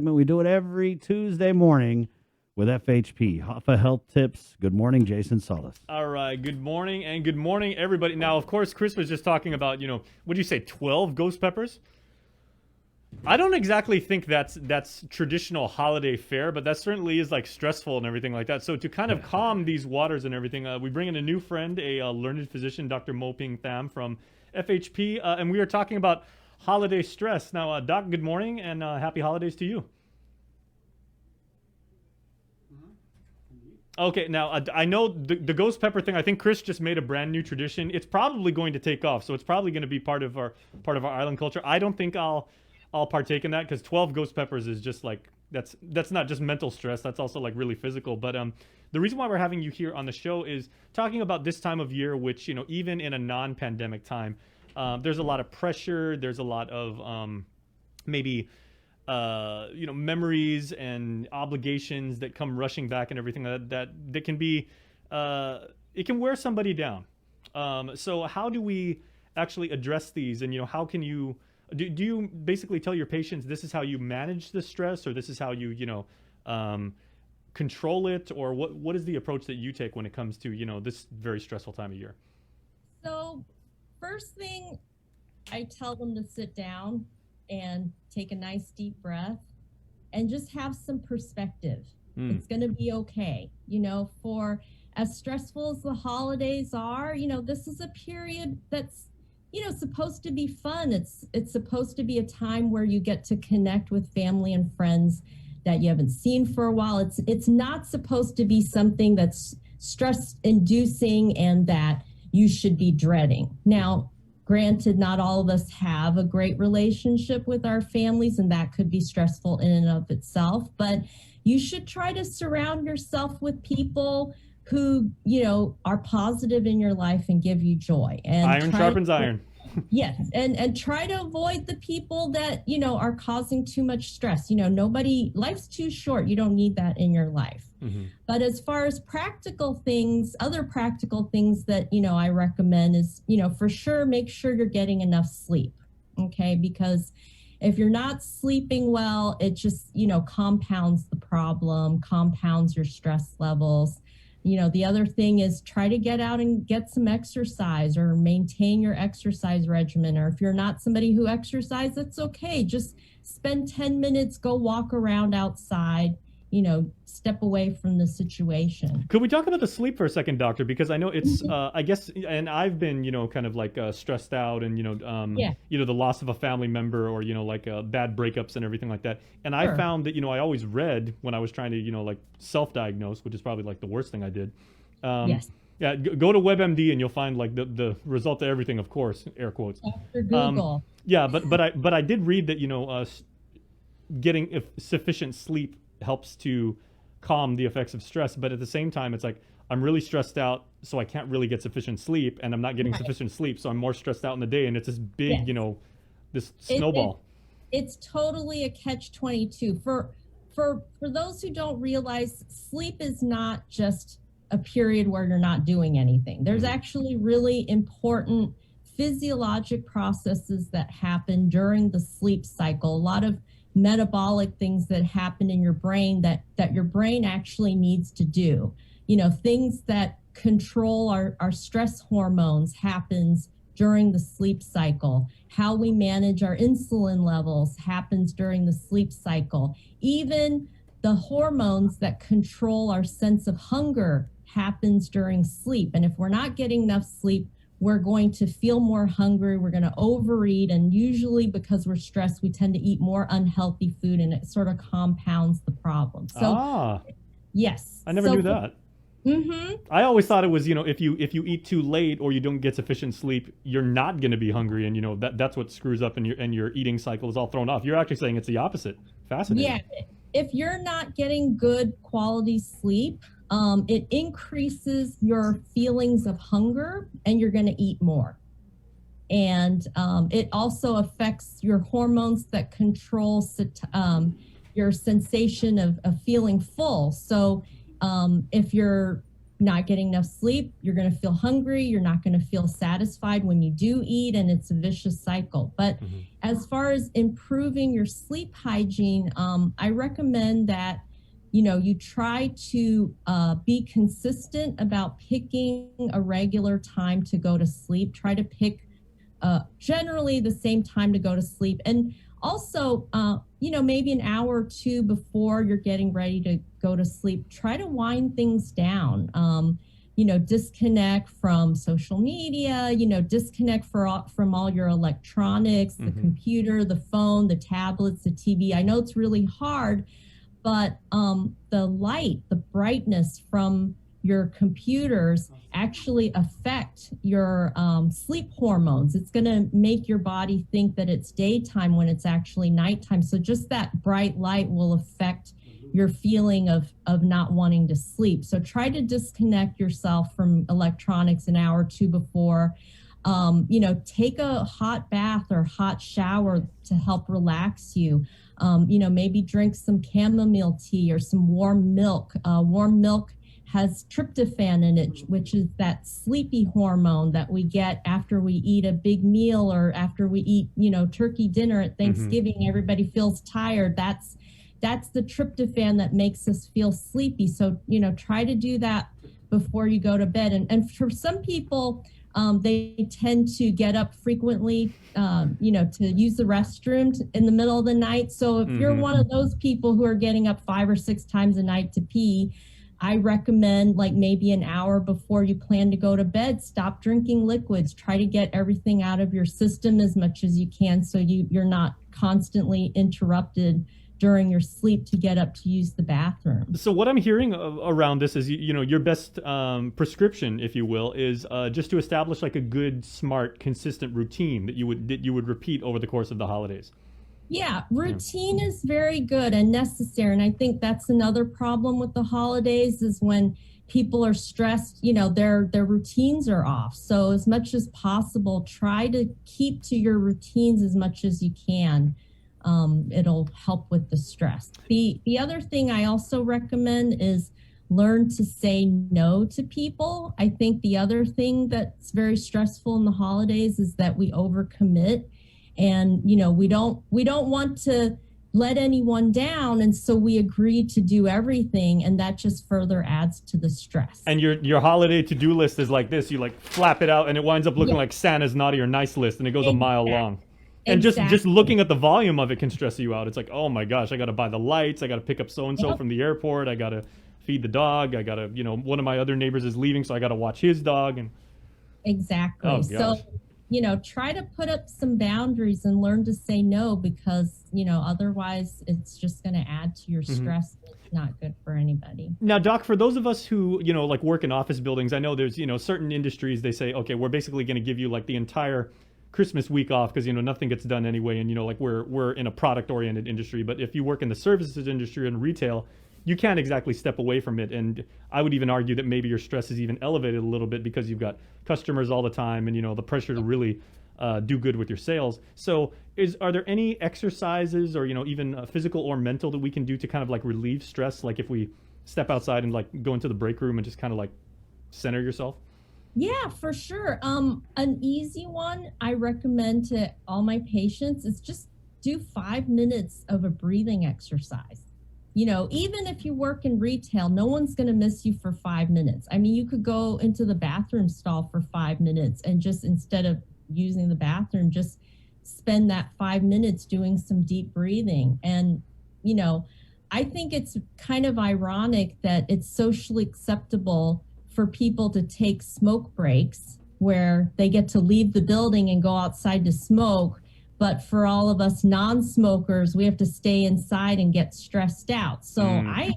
We do it every Tuesday morning with FHP, Hafa Health Tips. Good morning, Jason Solis. All right. Good morning and good morning, everybody. Now, of course, Chris was just talking about, what do you say, 12 ghost peppers? I don't exactly think that's traditional holiday fare, but that certainly is like stressful and everything like that. So to kind of calm these waters and everything, we bring in a new friend, a learned physician, Dr. Tham from FHP, and we are talking about holiday stress. Now, Doc, good morning and happy holidays to you. Okay, now I know the ghost pepper thing. I think Chris just made a brand new tradition. It's probably going to take off, so it's probably going to be part of our island culture. I don't think I'll partake in that because 12 ghost peppers is just like that's not just mental stress. That's also like really physical. But the reason why we're having you here on the show is talking about this time of year, which even in a non-pandemic time, there's a lot of pressure. There's a lot of maybe memories and obligations that come rushing back and everything that can be it can wear somebody down. So how do we actually address these? And how can you do you basically tell your patients this is how you manage the stress, or this is how you control it, or what is the approach that you take when it comes to this very stressful time of year? So, first thing, I tell them to sit down and take a nice deep breath and just have some perspective. It's going to be okay. For as stressful as the holidays are, this is a period that's supposed to be fun. It's supposed to be a time where you get to connect with family and friends that you haven't seen for a while. It's not supposed to be something that's stress inducing and that you should be dreading. Now, granted, not all of us have a great relationship with our families, and that could be stressful in and of itself, but you should try to surround yourself with people who, are positive in your life and give you joy. And Iron sharpens iron. Yes, and try to avoid the people that, are causing too much stress. Life's too short. You don't need that in your life. Mm-hmm. But as far as other practical things that, I recommend is, for sure, make sure you're getting enough sleep. Okay. Because if you're not sleeping well, it just, compounds the problem, compounds your stress levels. The other thing is try to get out and get some exercise or maintain your exercise regimen. Or if you're not somebody who exercises, that's okay. Just spend 10 minutes, go walk around outside, step away from the situation. Could we talk about the sleep for a second, doctor? Because I know it's, I guess, and I've been, kind of like stressed out and, the loss of a family member or, like bad breakups and everything like that. And I found that, I always read when I was trying to, like self-diagnose, which is probably like the worst thing I did. Yes. Yeah, go to WebMD and you'll find like the result of everything, of course, air quotes. After Google. Yeah, but I did read that, getting sufficient sleep helps to calm the effects of stress, but at the same time it's like I'm really stressed out, so I can't really get sufficient sleep, and I'm not getting sufficient sleep, so I'm more stressed out in the day, and it's this big this snowball. It's totally a catch-22 for those who don't realize sleep is not just a period where you're not doing anything. There's actually really important physiologic processes that happen during the sleep cycle. A lot of metabolic things that happen in your brain that your brain actually needs to do. Things that control our stress hormones happens during the sleep cycle. How we manage our insulin levels happens during the sleep cycle. Even the hormones that control our sense of hunger happens during sleep. And if we're not getting enough sleep, we're going to feel more hungry, we're going to overeat, and usually because we're stressed, we tend to eat more unhealthy food, and it sort of compounds the problem. So, yes. I never knew that. Mm-hmm. I always thought it was, if you eat too late or you don't get sufficient sleep, you're not going to be hungry, and that's what screws up, and your eating cycle is all thrown off. You're actually saying it's the opposite. Fascinating. Yeah. If you're not getting good quality sleep, it increases your feelings of hunger and you're going to eat more. And it also affects your hormones that control your sensation of feeling full. So if you're not getting enough sleep, you're going to feel hungry, you're not going to feel satisfied when you do eat, and it's a vicious cycle. But as far as improving your sleep hygiene, I recommend that you try to be consistent about picking a regular time to go to sleep. Try to pick generally the same time to go to sleep. And also, maybe an hour or two before you're getting ready to go to sleep, try to wind things down. Disconnect from social media, disconnect from all your electronics, the computer, the phone, the tablets, the TV. I know it's really hard, but the light, the brightness from your computers actually affect your sleep hormones. It's going to make your body think that it's daytime when it's actually nighttime. So just that bright light will affect your feeling of not wanting to sleep. So try to disconnect yourself from electronics an hour or two before. Take a hot bath or hot shower to help relax you. Maybe drink some chamomile tea or some warm milk. Warm milk has tryptophan in it, which is that sleepy hormone that we get after we eat a big meal or after we eat, turkey dinner at Thanksgiving. Everybody feels tired. That's the tryptophan that makes us feel sleepy. So, try to do that before you go to bed. And for some people, they tend to get up frequently, to use the restroom in the middle of the night. So if you're one of those people who are getting up 5 or 6 times a night to pee, I recommend maybe an hour before you plan to go to bed, stop drinking liquids. Try to get everything out of your system as much as you can so you're not constantly interrupted during your sleep to get up to use the bathroom. So what I'm hearing around this is, your best prescription, if you will, is just to establish a good, smart, consistent routine that you would repeat over the course of the holidays. Yeah, routine is very good and necessary. And I think that's another problem with the holidays is when people are stressed, their routines are off. So as much as possible, try to keep to your routines as much as you can. It'll help with the stress. The other thing I also recommend is learn to say no to people. I think the other thing that's very stressful in the holidays is that we overcommit. And, we don't want to let anyone down. And so we agree to do everything. And that just further adds to the stress. And your holiday to-do list is like this. You flap it out and it winds up looking like Santa's naughty or nice list. And it goes a mile long. And just looking at the volume of it can stress you out. It's like, oh my gosh, I got to buy the lights. I got to pick up so-and-so from the airport. I got to feed the dog. I got to, one of my other neighbors is leaving, so I got to watch his dog. And exactly. Oh, so, try to put up some boundaries and learn to say no because, otherwise it's just going to add to your stress. It's not good for anybody. Now, Doc, for those of us who, work in office buildings, I know there's, certain industries, they say, okay, we're basically going to give you the entire Christmas week off because nothing gets done anyway, and we're in a product oriented industry. But if you work in the services industry and retail, you can't exactly step away from it. And I would even argue that maybe your stress is even elevated a little bit because you've got customers all the time and the pressure to really do good with your sales. So are there any exercises or even physical or mental that we can do to kind of relieve stress, if we step outside and go into the break room and just kind of center yourself? Yeah, for sure. An easy one I recommend to all my patients is just do 5 minutes of a breathing exercise. Even if you work in retail, no one's going to miss you for 5 minutes. I mean, you could go into the bathroom stall for 5 minutes and just instead of using the bathroom, just spend that 5 minutes doing some deep breathing. And, I think it's kind of ironic that it's socially acceptable for people to take smoke breaks where they get to leave the building and go outside to smoke. But for all of us non-smokers, we have to stay inside and get stressed out. So I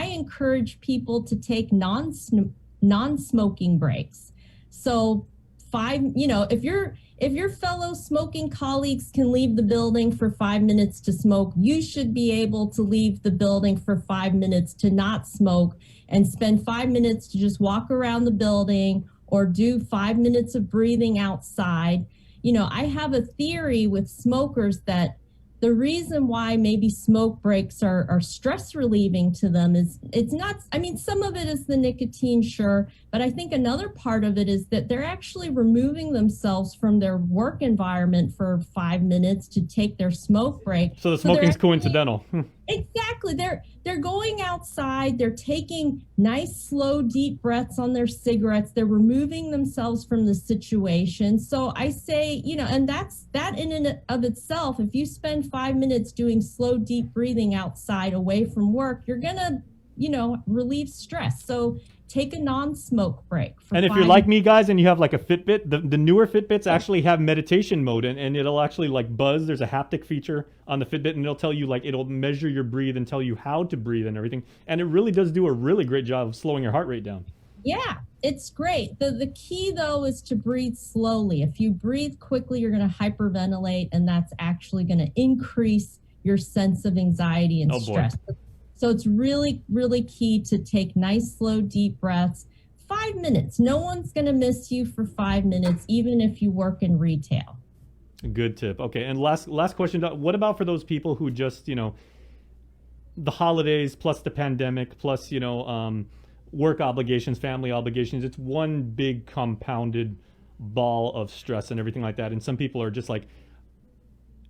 encourage people to take non-smoking breaks. So if your fellow smoking colleagues can leave the building for 5 minutes to smoke, you should be able to leave the building for 5 minutes to not smoke and spend 5 minutes to just walk around the building or do 5 minutes of breathing outside. I have a theory with smokers that the reason why maybe smoke breaks are stress relieving to them is it's not, I mean, some of it is the nicotine, sure, but I think another part of it is that they're actually removing themselves from their work environment for 5 minutes to take their smoke break. So the So they're smoking's actually- coincidental. Exactly. They're going outside, they're taking nice, slow, deep breaths on their cigarettes, they're removing themselves from the situation. So I say, and that in and of itself, if you spend 5 minutes doing slow, deep breathing outside away from work, you're gonna, relieve stress. So take a non-smoke break. And if you're like me, guys, and you have like a Fitbit, the newer Fitbits actually have meditation mode, and it'll actually like buzz. There's a haptic feature on the Fitbit, and it'll tell you, like, it'll measure your breathe and tell you how to breathe and everything. And it really does do a really great job of slowing your heart rate down. Yeah, it's great. The key though is to breathe slowly. If you breathe quickly, you're going to hyperventilate, and that's actually going to increase your sense of anxiety and stress. So it's really, really key to take nice, slow, deep breaths. 5 minutes. No one's going to miss you for 5 minutes, even if you work in retail. Good tip. Okay, and last question. What about for those people who just, the holidays plus the pandemic plus, work obligations, family obligations, it's one big compounded ball of stress and everything like that. And some people are just like,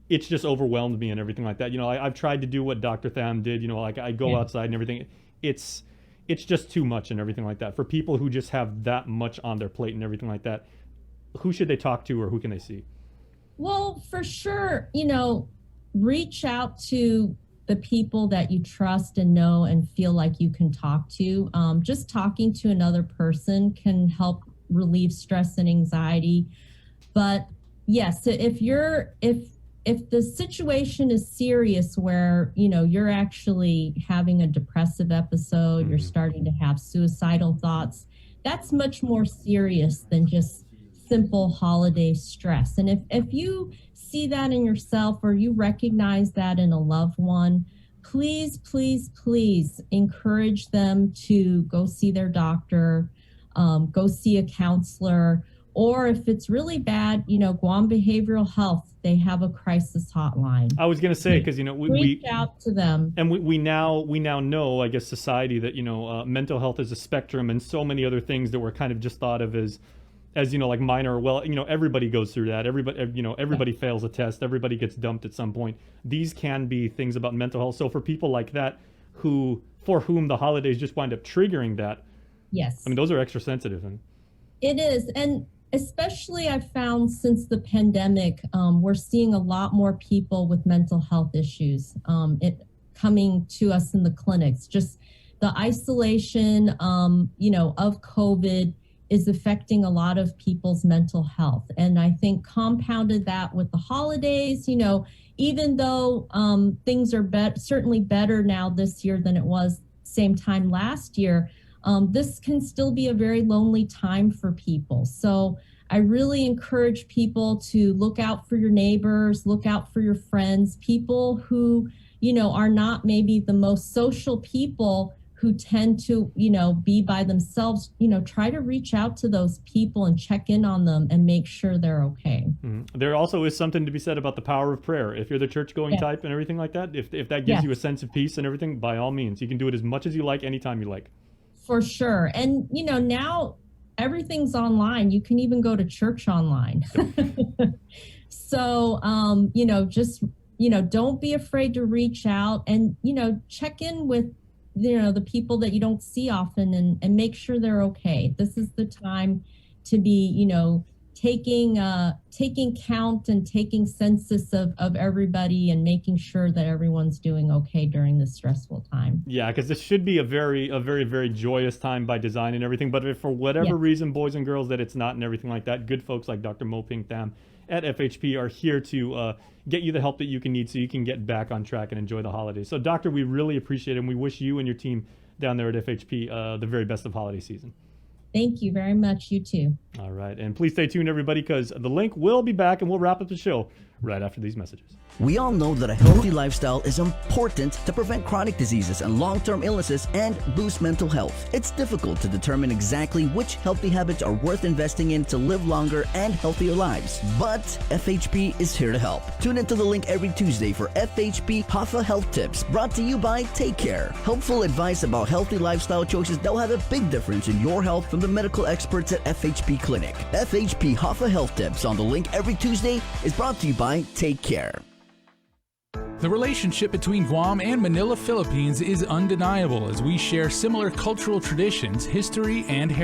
it's just overwhelmed me and everything like that. I've tried to do what Dr. Tham did, like I go outside and everything. It's just too much and everything like that. For people who just have that much on their plate and everything like that, who should they talk to or who can they see? Well, for sure, reach out to the people that you trust and know and feel like you can talk to. Just talking to another person can help relieve stress and anxiety. But yes, if the situation is serious where, you're actually having a depressive episode, you're starting to have suicidal thoughts, that's much more serious than just simple holiday stress. And if you see that in yourself or you recognize that in a loved one, please, please, please encourage them to go see their doctor, go see a counselor, or if it's really bad, Guam Behavioral Health, they have a crisis hotline. I was going to say, because, we reach out to them. And we now know, I guess, society that, mental health is a spectrum and so many other things that were kind of just thought of as like minor. Well, everybody goes through that. Everybody fails a test. Everybody gets dumped at some point. These can be things about mental health. So for people like that for whom the holidays just wind up triggering that. Yes. I mean, those are extra sensitive. It is. And especially I've found since the pandemic, we're seeing a lot more people with mental health issues coming to us in the clinics. Just the isolation, of COVID is affecting a lot of people's mental health. And I think compounded that with the holidays, even though things are certainly better now this year than it was same time last year, this can still be a very lonely time for people. So I really encourage people to look out for your neighbors, look out for your friends, people who, are not maybe the most social people who tend to, be by themselves. Try to reach out to those people and check in on them and make sure they're okay. Mm-hmm. There also is something to be said about the power of prayer. If you're the church-going type and everything like that, if that gives you a sense of peace and everything, by all means, you can do it as much as you like, anytime you like. For sure. And, now everything's online. You can even go to church online. So, just, don't be afraid to reach out and, check in with, the people that you don't see often and make sure they're okay. This is the time to be, taking count and taking census of everybody and making sure that everyone's doing okay during this stressful time. Yeah, because this should be a very, very joyous time by design and everything. But if for whatever reason, boys and girls, that it's not and everything like that, good folks like Dr. Mo-Ping Tham at FHP are here to get you the help that you can need so you can get back on track and enjoy the holidays. So, Doctor, we really appreciate it, and we wish you and your team down there at FHP the very best of holiday season. Thank you very much. You too. All right. And please stay tuned, everybody, because the link will be back, and we'll wrap up the show right after these messages. We all know that a healthy lifestyle is important to prevent chronic diseases and long-term illnesses and boost mental health. It's difficult to determine exactly which healthy habits are worth investing in to live longer and healthier lives. But FHP is here to help. Tune into the link every Tuesday for FHP Hafa Health Tips, brought to you by Take Care. Helpful advice about healthy lifestyle choices that will have a big difference in your health from the medical experts at FHP Clinic. FHP Hafa Health Tips on the link every Tuesday is brought to you by Take Care. The relationship between Guam and Manila, Philippines is undeniable as we share similar cultural traditions, history, and heritage.